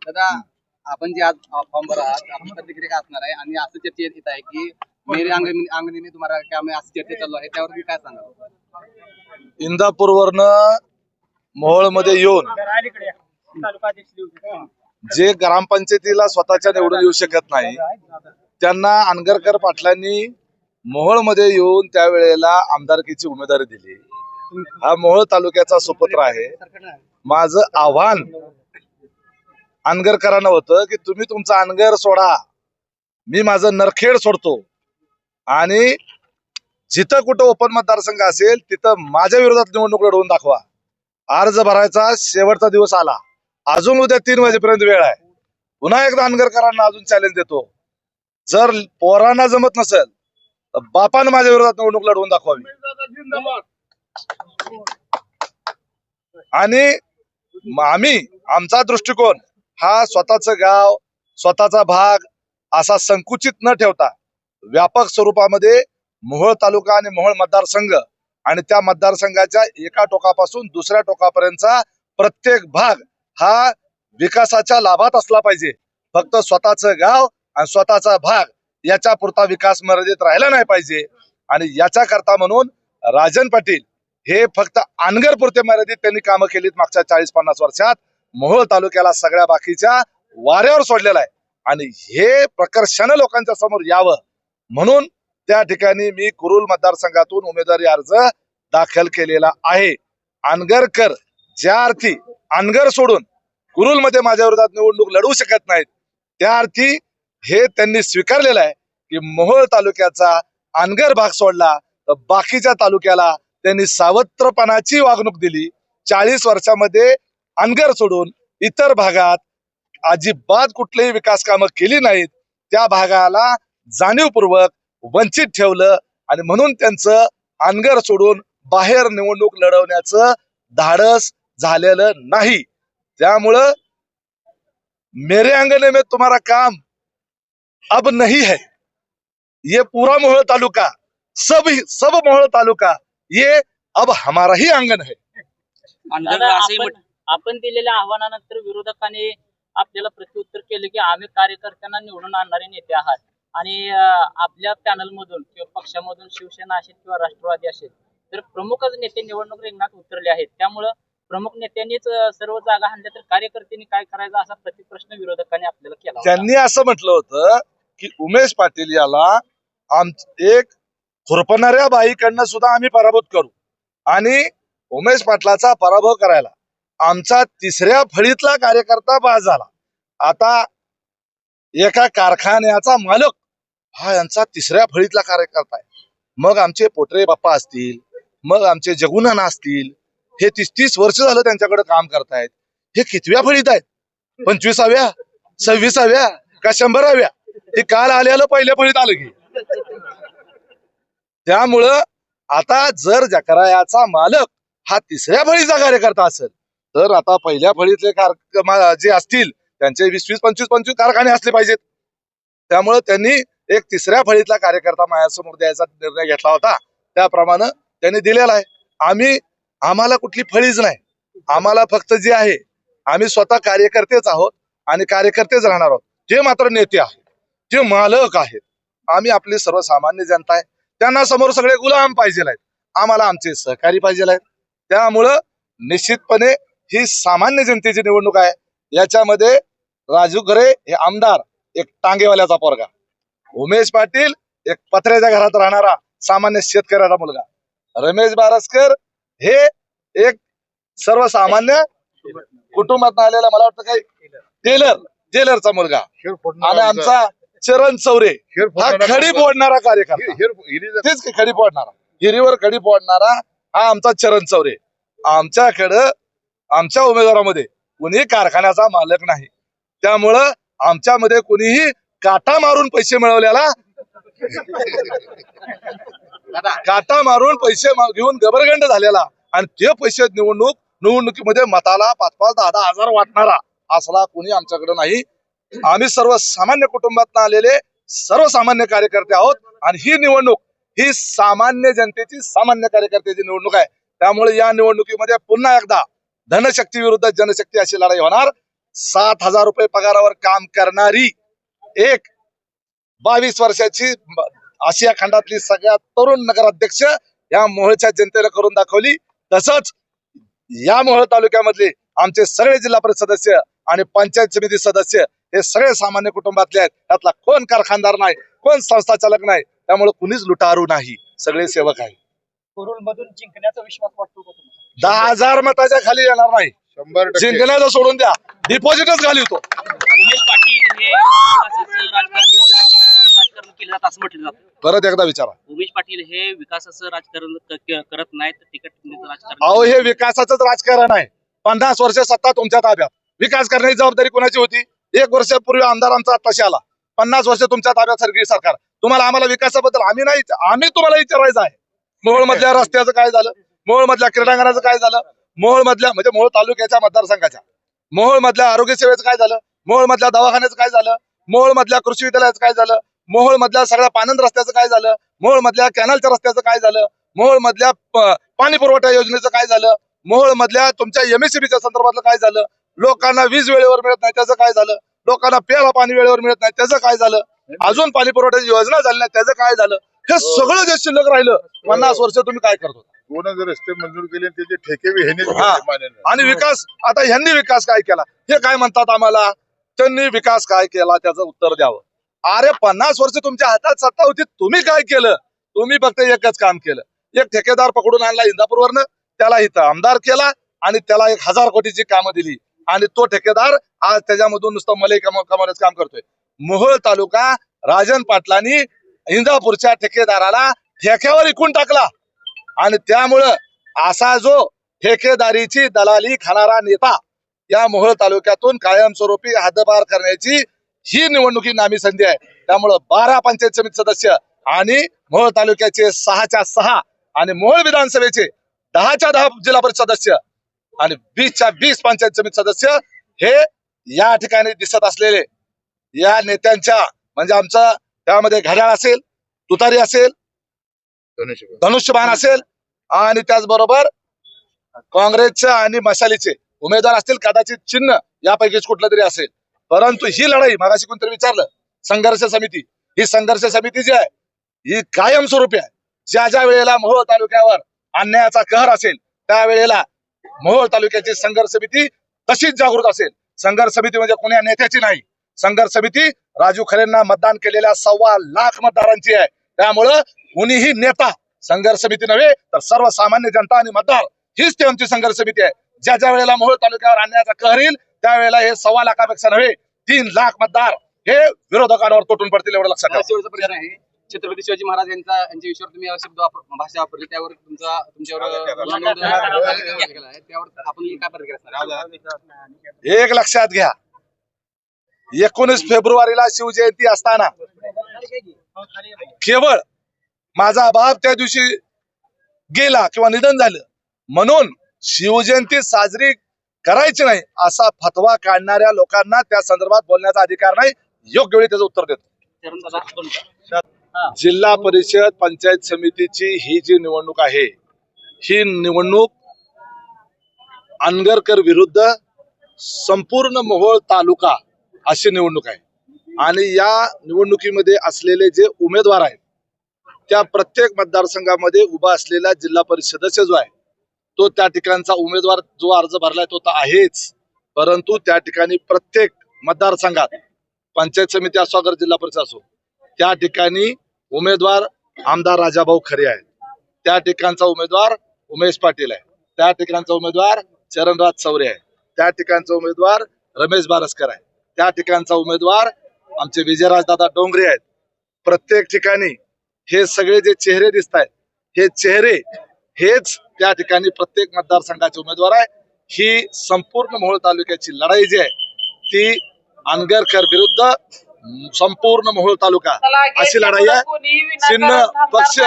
दादा आपण जे आज फॉर्म भरा आहात आपण प्रतिक्रिया काय असणार आहे आणि असं चर्चा येत आहे की मेरे अंगणीने तुम्हाला काम असं चर्चा चालू आहे त्यावर तुम्ही काय सांगा? इंदापूरवरनं मोहोळ मध्ये येऊन जे ग्रामपंचायतीला स्वतःच्या निवडून येऊ शकत नाही त्यांना अनगरकर पाटलांनी मोहोळ मध्ये येऊन त्यावेळेला आमदारकीची उमेदवारी दिली. हा मोहोळ तालुक्याचा सुपुत्र आहे. माझं आव्हान अनगरकरांना होतं की तुम्ही तुमचा अनगर सोडा, मी माझं नरखेड सोडतो आणि जिथं कुठं ओपन मतदारसंघ असेल तिथं माझ्या विरोधात निवडणूक लढवून दाखवा. अर्ज भरायचा शेवटचा दिवस आला, अजून उद्या 3 वाजेपर्यंत वेळ आहे. पुन्हा एकदा अनगरकरांना अजून चॅलेंज देतो, जर पोरांना जमत नसेल तर बापानं माझ्या विरोधात निवडणूक लढवून दाखवावी. आणि आम्ही आमचा दृष्टिकोन हा स्वतःचं गाव स्वतःचा भाग असा संकुचित न ठेवता व्यापक स्वरूपामध्ये मोहोळ तालुका आणि मोहोळ मतदारसंघ आणि त्या मतदारसंघाच्या एका टोकापासून दुसऱ्या टोकापर्यंतचा प्रत्येक भाग हा विकासाच्या लाभात असला पाहिजे. फक्त स्वतःचं गाव आणि स्वतःचा भाग याच्या पुरता विकास मर्यादित राहिला नाही पाहिजे. आणि याच्या करता म्हणून राजन पाटील हे फक्त अनगर पुरते मर्यादित त्यांनी कामं केलीत मागच्या 40-50 वर्षात. मोहोळ तालुक्याला सगळ्या बाकीच्या वाऱ्यावर सोडलेला आहे आणि हे प्रकर्षानं लोकांच्या समोर यावं म्हणून त्या ठिकाणी मी कुरुल मतदारसंघातून उमेदवारी अर्ज दाखल केलेला आहे. अनगरकर ज्या अर्थी अनगर सोडून कुरुल मध्ये माझ्या विरोधात निवडणूक लढवू शकत नाहीत त्या अर्थी हे त्यांनी स्वीकारलेलं आहे की मोहोळ तालुक्याचा अनगर भाग सोडला तर बाकीच्या तालुक्याला त्यांनी सावत्रपणाची वागणूक दिली. 40 वर्षामध्ये अनगर सोडून इतर भागात अजिबात कुठलीही विकास कामं केली नाहीत. त्या भागाला जाणीवपूर्वक वंचित ठेवलं आणि म्हणून त्यांचं अनगर सोडून बाहेर निवडणूक लढवण्याचं धाडस झालेलं नाही. त्यामुळं मेरे अंगने में तुम्हारा काम अब नहीं है, ये पूरा मोहोळ तालुका सब मोहोळ तालुका ये अब हमारा ही अंगण है. आपण दिलेल्या आव्हानानंतर विरोधकांनी आपल्याला प्रत्युत्तर केले की आम्ही कार्यकर्त्यांना निवडून आणणारे नेते आहात आणि आपल्या पॅनल मधून किंवा पक्षामधून शिवसेना असेल किंवा राष्ट्रवादी असेल तर प्रमुखच नेते निवडणूक रिंगणात उतरले आहेत. त्यामुळं प्रमुख नेत्यांनीच सर्व जागा हाणल्या तर कार्यकर्त्यांनी काय करायचं असा प्रतिप्रश्न विरोधकांनी आपल्याला केला. त्यांनी असं म्हटलं होतं की उमेश पाटील याला एक खुरपणाऱ्या बाईकडनं सुद्धा आम्ही पराभूत करू आणि उमेश पाटलाचा पराभव करायला आमचा 3ऱ्या फळीतला कार्यकर्ता बाद झाला. आता एका कारखान्याचा मालक हा यांचा 3ऱ्या फळीतला कार्यकर्ता आहे. मग आमचे पोटरे बाप्पा असतील, मग आमचे जगुनाना असतील, हे 30 वर्ष झालं त्यांच्याकडे काम करतायत. हे कितव्या फळीत आहेत? 25व्या 26व्या का 100व्या? हे काल आलेलं पहिल्या फळीत आलं की. त्यामुळं आता जर जकरायाचा मालक हा 3ऱ्या फळीचा कार्यकर्ता असेल तर आता पहिल्या फळीतले जे असतील त्यांचे 20-20, 25-25 कारखाने असले पाहिजेत. त्यामुळे त्यांनी एक 3ऱ्या फळीतला कार्यकर्ता माझ्यासमोर द्यायचा निर्णय घेतला होता. त्याप्रमाणे त्यांनी दिलेला आहे. आम्हाला कुठली फळीच नाही. आम्हाला फक्त जे आहे आम्ही स्वतः कार्यकर्तेच आहोत आणि कार्यकर्तेच राहणार आहोत. ते मात्र नेते आहेत, ते मालक आहेत. आम्ही आपली सर्वसामान्य जनता आहे. त्यांना समोर सगळे गुलाम पाहिजे आहेत. आम्हाला आमचे सहकारी पाहिजे आहेत. त्यामुळं निश्चितपणे ही सामान्य जनतेची निवडणूक आहे. याच्यामध्ये राजू खरे हे आमदार एक टांगेवाल्याचा पोरगा, उमेश पाटील एक पत्र्याच्या घरात राहणारा सामान्य शेतकऱ्याचा मुलगा, रमेश बारसकर हे एक सर्वसामान्य कुटुंबात आलेला मला वाटतं काही टेलरचा मुलगा आणि आमचा चरण चौरे हा खडी फोडणारा कार्यकर्ता, तेच की खडी फोडणारा, हिरीवर खडी फोडणारा हा आमचा चरण चौरे. आमच्याकडं आमच्या उमेदवारामध्ये कुणी कारखान्याचा मालक नाही. त्यामुळं आमच्यामध्ये कुणीही काटा मारून पैसे मिळवलेला काटा मारून पैसे घेऊन गबरगंड झालेला आणि ते पैसे निवडणुकीमध्ये मताला 5-5, 10-10 हजार वाटणारा असला कुणी आमच्याकडे नाही. आम्ही सर्वसामान्य कुटुंबात आलेले सर्वसामान्य कार्यकर्ते आहोत आणि ही निवडणूक ही सामान्य जनतेची सामान्य कार्यकर्त्याची निवडणूक आहे. त्यामुळे या निवडणुकीमध्ये पुन्हा एकदा धनशक्ती विरुद्ध जनशक्ती अशी लढाई होणार. 7,000 रुपये पगारावर काम करणारी एक 22 वर्षाची आशिया खंडातली सगळ्यात तरुण नगराध्यक्ष या मोहोळच्या जनतेला करून दाखवली. तसंच या मोहोळ तालुक्यामधले आमचे सगळे जिल्हा परिषद सदस्य आणि पंचायत समिती सदस्य हे सगळे सामान्य कुटुंबातले आहेत. त्यातला कोण कारखानदार नाही, कोण संस्था चालक नाही, त्यामुळे कुणीच लुटारू नाही, सगळे सेवक आहे. कुरुल मधून जिंकण्याचा विश्वास वाटतो का तुम्हाला? 10,000 मताच्या खाली येणार नाही. 100% जिंकण्याचं सोडून द्या, डिपॉझिटच घाली होतो. उमेश पाटील हे विकासाचं राजकारण केलं जातं असं म्हटलं जातं. परत एकदा विचारा. उमेश पाटील हे विकासाचं राजकारण करत नाहीत, तर तिकट राजकारण. अहो, हे विकासाचं राजकारण आहे. 50 वर्ष सत्ता तुमच्या ताब्यात, विकास करण्याची जबाबदारी कोणाची होती? 1 वर्षापूर्वी आमदार आमचा आत्ताशी आला. 50 वर्ष तुमच्या ताब्यात सरकारी सरकार. तुम्हाला आम्हाला विकासाबद्दल आम्ही तुम्हाला विचारायचं आहे. मोहोळ मधल्या रस्त्याचं काय झालं, मोहोळ मधल्या क्रीडांगणाचं काय झालं, मोहोळ मधल्या म्हणजे मोहोळ तालुक्याच्या मतदारसंघाच्या, मोहोळ मधल्या आरोग्य सेवेचं काय झालं, मोहोळ मधल्या दवाखान्याचं काय झालं, मोहोळ मधल्या कृषी विद्यालयाचं काय झालं, मोहोळ मधल्या सगळ्या पानंद रस्त्याचं काय झालं, मोहोळ मधल्या कॅनलच्या रस्त्याचं काय झालं, मोहोळ मधल्या पाणी पुरवठा योजनेचं काय झालं, मोहोळ मधल्या तुमच्या एमएससीबीच्या संदर्भातलं काय झालं, लोकांना वीज वेळेवर मिळत नाही त्याचं काय झालं, लोकांना प्यायला पाणी वेळेवर मिळत नाही त्याचं काय झालं, अजून पाणी पुरवठ्याची योजना झाली नाही त्याचं काय झालं. हे सगळं जे शिल्लक राहिलं 50 वर्ष तुम्ही काय करतो? कोण रस्ते मंजूर केले त्याचे ठेके बी ह्यांनीच हा. घेतले मान्याने. आणि विकास आता ह्यांनी विकास काय केला हे काय म्हणतात आम्हाला? त्यांनी विकास काय केला त्याचं उत्तर द्यावं. अरे 50 वर्ष तुमच्या हातात सत्ता होती, तुम्ही काय केलं? तुम्ही फक्त एकच काम केलं. एक ठेकेदार पकडून आणला इंदापूरवरनं, त्याला इथं आमदार केला आणि त्याला 1,000 कोटीची कामं दिली आणि तो ठेकेदार आज त्याच्यामधून नुसतं मलई कमवण्याचं काम करतोय. मोहोळ तालुका राजन पाटलांनी इंदापूरच्या ठेकेदाराला ठेक्यावर विकून टाकला आणि त्यामुळं असा जो ठेकेदारीची दलाली खाणारा नेता या मोहोळ तालुक्यातून कायमस्वरूपी हद्दपार करण्याची ही निवडणुकी नामी संधी आहे. त्यामुळं 12 पंचायत समिती सदस्य आणि मोहोळ तालुक्याचे 6च्या 6 आणि मोहोळ विधानसभेचे 10च्या 10 जिल्हा परिषद सदस्य आणि 20च्या 20 पंचायत समिती सदस्य हे या ठिकाणी दिसत असलेले या नेत्यांच्या म्हणजे आमचं त्यामध्ये घड्याळ असेल, तुतारी असेल, धनुष्यबाण असेल आणि त्याचबरोबर काँग्रेसच्या आणि मशालीचे उमेदवार असतील, कदाचित चिन्ह यापैकीच कुठलं तरी असेल. परंतु ही लढाई मागाशी कोणतरी विचारलं, संघर्ष समिती, ही संघर्ष समिती जी आहे ही कायमस्वरूपी आहे. ज्या ज्या वेळेला मोहोळ तालुक्यावर अन्यायाचा कहर असेल त्यावेळेला मोहोळ तालुक्याची संघर्ष समिती तशीच जागृत असेल. संघर्ष समिती म्हणजे कोण्या नेत्याची नाही, संघर्ष समिती राजू खरेंना मतदान केलेल्या 1.25 लाख मतदारांची आहे. त्यामुळं कुणीही नेता संघर्ष समिती नव्हे तर सर्वसामान्य जनता आणि मतदार हीच ती आमची संघर्ष समिती आहे. ज्या ज्या वेळेला मोहोळ तालुक्यावर अन्यायाचा कहर येईल त्यावेळेला हे 1.25 लाखापेक्षा नव्हे 3 लाख मतदार हे विरोधकांवर तुटून पडतील एवढं लक्षात ठेवा. शेवटचा प्रश्न आहे, छत्रपती शिवाजी महाराज यांच्या विषयावर तुम्ही शब्द भाषा वापरली, त्यावर तुमच्यावर त्यावर आपण काय प्रतिक्रिया? एक लक्षात घ्या, 19 फेब्रुवारीला शिवजयंती असताना केवळ माझा बाप त्या दिवशी गेला किंवा निधन झालं म्हणून शिवजयंती साजरी करायची नाही असा फतवा काढणाऱ्या लोकांना त्या संदर्भात बोलण्याचा अधिकार नाही. योग्य वेळी त्याचं उत्तर देतो. जिल्हा परिषद पंचायत समितीची ही जी निवडणूक आहे ही निवडणूक अनगरकर विरुद्ध संपूर्ण मोहोळ तालुका अशी निवडणूक आहे आणि या निवडणुकीमध्ये असलेले जे उमेदवार आहेत त्या प्रत्येक मतदारसंघामध्ये उभा असलेला जिल्हा परिषद सदस्य जो आहे तो त्या ठिकाणचा उमेदवार जो अर्ज भरलाय तो तर आहेच, परंतु त्या ठिकाणी प्रत्येक मतदारसंघात पंचायत समिती असो अगर जिल्हा परिषद असो त्या ठिकाणी उमेदवार आमदार राजाभाऊ खरे आहेत, त्या ठिकाणचा उमेदवार उमेश पाटील आहे, त्या ठिकाणचा उमेदवार चरणराज चौरे आहे, त्या ठिकाणचा उमेदवार रमेश बारसकर आहे, त्या ठिकाणचा उमेदवार आमचे विजयराजदादा डोंगरे आहेत. प्रत्येक ठिकाणी हे सगळे जे चेहरे दिसत आहेत हे चेहरे हेच त्या ठिकाणी प्रत्येक मतदारसंघाचे उमेदवार आहे. ही संपूर्ण मोहोळ तालुक्याची लढाई जी आहे ती अनगरकर विरुद्ध संपूर्ण मोहोळ तालुका अशी लढाई आहे. चिन्ह पक्ष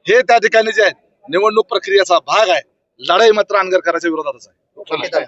हे त्या ठिकाणी जे आहेत निवडणूक प्रक्रियेचा भाग आहे. लढाई मात्र अनगरकरांच्या विरोधातच आहे.